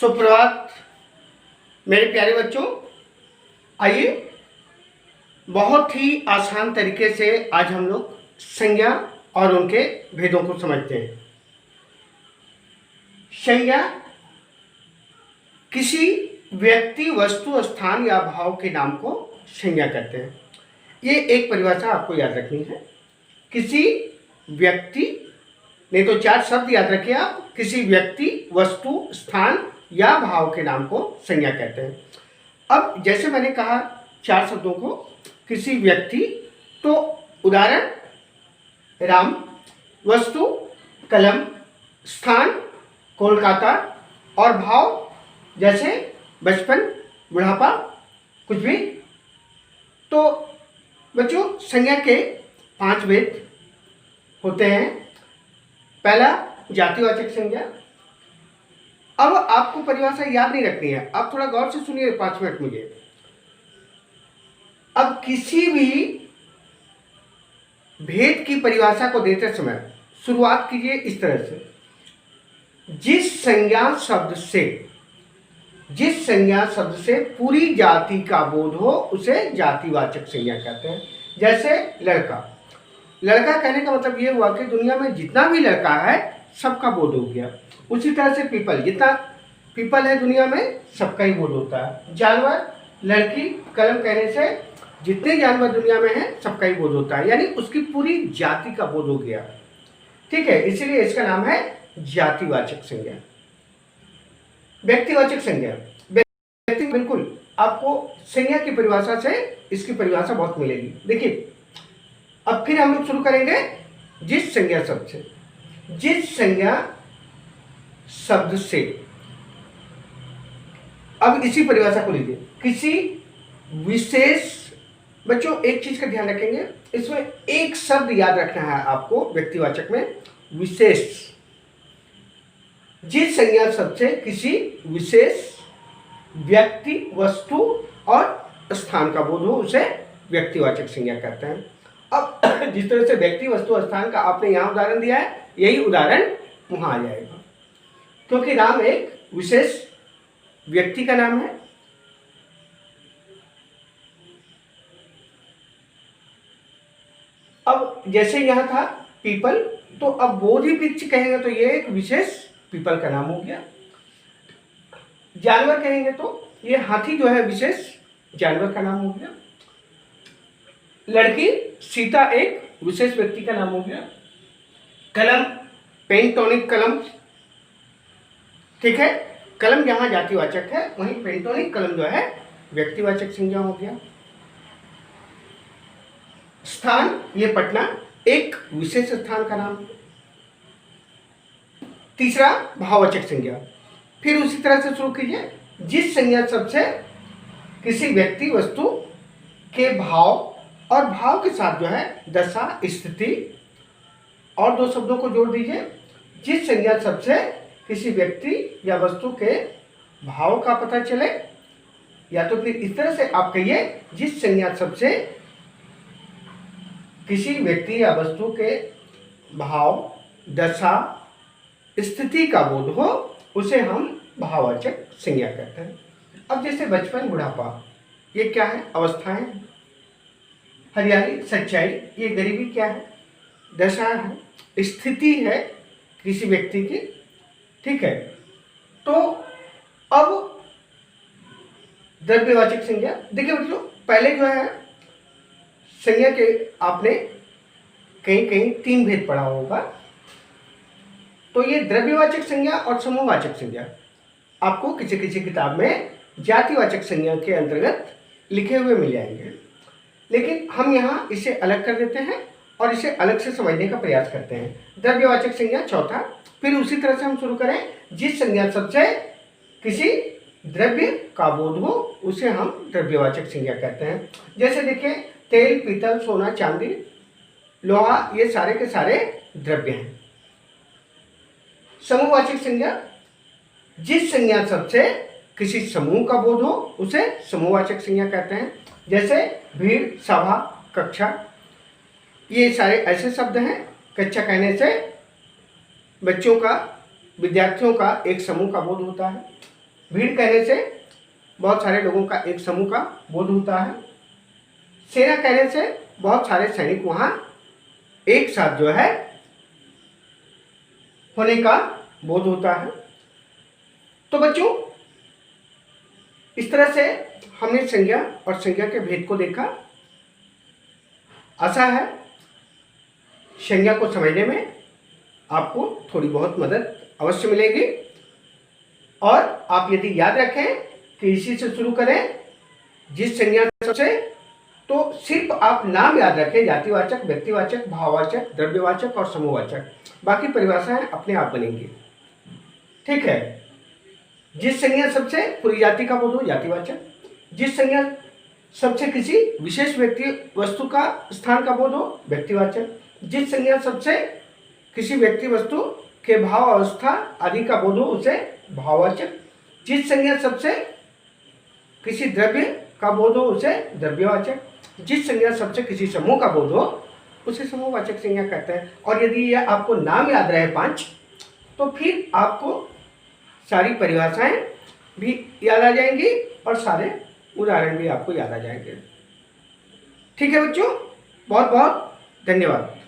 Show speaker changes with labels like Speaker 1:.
Speaker 1: सुप्रभात मेरे प्यारे बच्चों। आइए बहुत ही आसान तरीके से आज हम लोग संज्ञा और उनके भेदों को समझते हैं। संज्ञा किसी व्यक्ति, वस्तु, स्थान या भाव के नाम को संज्ञा कहते हैं। ये एक परिभाषा आपको याद रखनी है। किसी व्यक्ति, नहीं तो चार शब्द याद रखिए आप। किसी व्यक्ति, वस्तु, स्थान या भाव के नाम को संज्ञा कहते हैं। अब जैसे मैंने कहा चार शब्दों को, किसी व्यक्ति, तो उदाहरण राम, वस्तु कलम, स्थान कोलकाता, और भाव जैसे बचपन, बुढ़ापा, कुछ भी। तो बच्चों संज्ञा के 5 भेद होते हैं। पहला जातिवाचक संज्ञा। अब आपको परिभाषा याद नहीं रखनी है, आप थोड़ा गौर से सुनिए 5 मिनट मुझे। अब किसी भी भेद की परिभाषा को देते समय शुरुआत कीजिए इस तरह से, जिस संज्ञा शब्द से पूरी जाति का बोध हो उसे जातिवाचक संज्ञा कहते हैं। जैसे लड़का कहने का मतलब ये हुआ कि दुनिया में जितना भी लड़का है सबका बोध हो गया। उसी तरह से पीपल, जितना पीपल है दुनिया में सबका ही बोध होता है। जानवर, लड़की, कलम कहने से जितने जानवर दुनिया में हैं सबका ही बोध होता है, यानी उसकी पूरी जाति का बोध हो गया। ठीक है, इसीलिए इसका नाम है जातिवाचक संज्ञा। व्यक्तिवाचक संज्ञा, व्यक्ति, बिल्कुल आपको संज्ञा की परिभाषा से इसकी परिभाषा बहुत मिलेगी। देखिए अब फिर हम लोग शुरू करेंगे जिस संज्ञा शब्द से। जिस संज्ञा शब्द से, अब इसी परिभाषा को लीजिए, किसी विशेष, बच्चों एक चीज का ध्यान रखेंगे, इसमें एक शब्द याद रखना है आपको व्यक्तिवाचक में, विशेष। जिस संज्ञा शब्द से किसी विशेष व्यक्ति, वस्तु और स्थान का बोध हो उसे व्यक्तिवाचक संज्ञा कहते हैं। अब जिस तरह से व्यक्ति, वस्तु, स्थान का आपने यहां उदाहरण दिया है, यही उदाहरण वहां आ जाएगा, क्योंकि राम एक विशेष व्यक्ति का नाम है। अब जैसे यहां था पीपल, तो अब बोधि वृक्ष कहेंगे तो ये एक विशेष पीपल का नाम हो गया। जानवर कहेंगे तो ये हाथी जो है विशेष जानवर का नाम हो गया। लड़की सीता एक विशेष व्यक्ति का नाम हो गया। कलम पेंटोनिक कलम, ठीक है, कलम जहां जातिवाचक है वहीं पेंटोनिक कलम जो है व्यक्तिवाचक संज्ञा हो गया। स्थान, ये पटना एक विशेष स्थान का नाम। तीसरा भाववाचक संज्ञा, फिर उसी तरह से शुरू कीजिए। जिस संज्ञा शब्द से किसी व्यक्ति, वस्तु के भाव और भाव के साथ जो है दशा, स्थिति, और 2 शब्दों को जोड़ दीजिए। जिस संज्ञा शब्द से किसी व्यक्ति या वस्तु के भाव का पता चले, या तो फिर इस तरह से आप कहिए, जिस संज्ञा शब्द से किसी व्यक्ति या वस्तु के भाव, दशा, स्थिति का बोध हो उसे हम भाववाचक संज्ञा कहते हैं। अब जैसे बचपन, बुढ़ापा, ये क्या है? अवस्थाएं। हरियाली, सच्चाई, ये गरीबी क्या है? दशा है, स्थिति है किसी व्यक्ति की। ठीक है, तो अब द्रव्यवाचक संज्ञा। देखिए बच्चों, पहले जो है संज्ञा के आपने कहीं कहीं 3 भेद पढ़ा होगा। तो ये द्रव्यवाचक संज्ञा और समूहवाचक संज्ञा आपको किसी किसी किताब में जातिवाचक संज्ञा के अंतर्गत लिखे हुए मिल जाएंगे, लेकिन हम यहाँ इसे अलग कर देते हैं और इसे अलग से समझने का प्रयास करते हैं। द्रव्यवाचक संज्ञा चौथा। फिर उसी तरह से हम शुरू करें, जिस संज्ञा शब्द से किसी द्रव्य का बोध हो उसे हम द्रव्यवाचक संज्ञा कहते हैं। जैसे देखिए तेल, पीतल, सोना, चांदी, लोहा, ये सारे के सारे द्रव्य हैं। समूहवाचक संज्ञा, जिस संज्ञा शब्द से किसी समूह का बोध हो उसे समूहवाचक संज्ञा कहते हैं। जैसे भीड़, सभा, कक्षा, ये सारे ऐसे शब्द हैं। कक्षा कहने से बच्चों का, विद्यार्थियों का एक समूह का बोध होता है। भीड़ कहने से बहुत सारे लोगों का एक समूह का बोध होता है। सेना कहने से बहुत सारे सैनिक वहां एक साथ जो है होने का बोध होता है। तो बच्चों, इस तरह से हमने संज्ञा और संज्ञा के भेद को देखा। आशा है संज्ञा को समझने में आपको थोड़ी बहुत मदद अवश्य मिलेगी। और आप यदि याद रखें कि इसी से शुरू करें, जिस संज्ञा सबसे, तो सिर्फ आप नाम याद रखें, जातिवाचक, व्यक्तिवाचक, भाववाचक, द्रव्यवाचक और समूहवाचक। बाकी परिभाषाएं अपने आप बनेंगी। ठीक है। जिस संज्ञा सबसे पूरी जाति का बोध हो, जातिवाचक। जिस संज्ञा सबसे किसी विशेष व्यक्ति वस्तु का स्थान का बोध हो, व्यक्तिवाचक। जिस संज्ञा सबसे किसी व्यक्ति वस्तु के भाव, अवस्था आदि का बोध हो, उसे भाववाचक। जिस संज्ञा सबसे किसी द्रव्य का बोध हो, उसे द्रव्यवाचक। जिस संज्ञा सबसे किसी समूह का बोध हो, उसे समूहवाचक संज्ञा कहते हैं। और यदि यह आपको नाम याद रहे 5, तो फिर आपको सारी परिभाषाएं भी याद आ जाएंगी और सारे उदाहरण भी आपको याद आ जाएंगे। ठीक है बच्चों, बहुत बहुत धन्यवाद।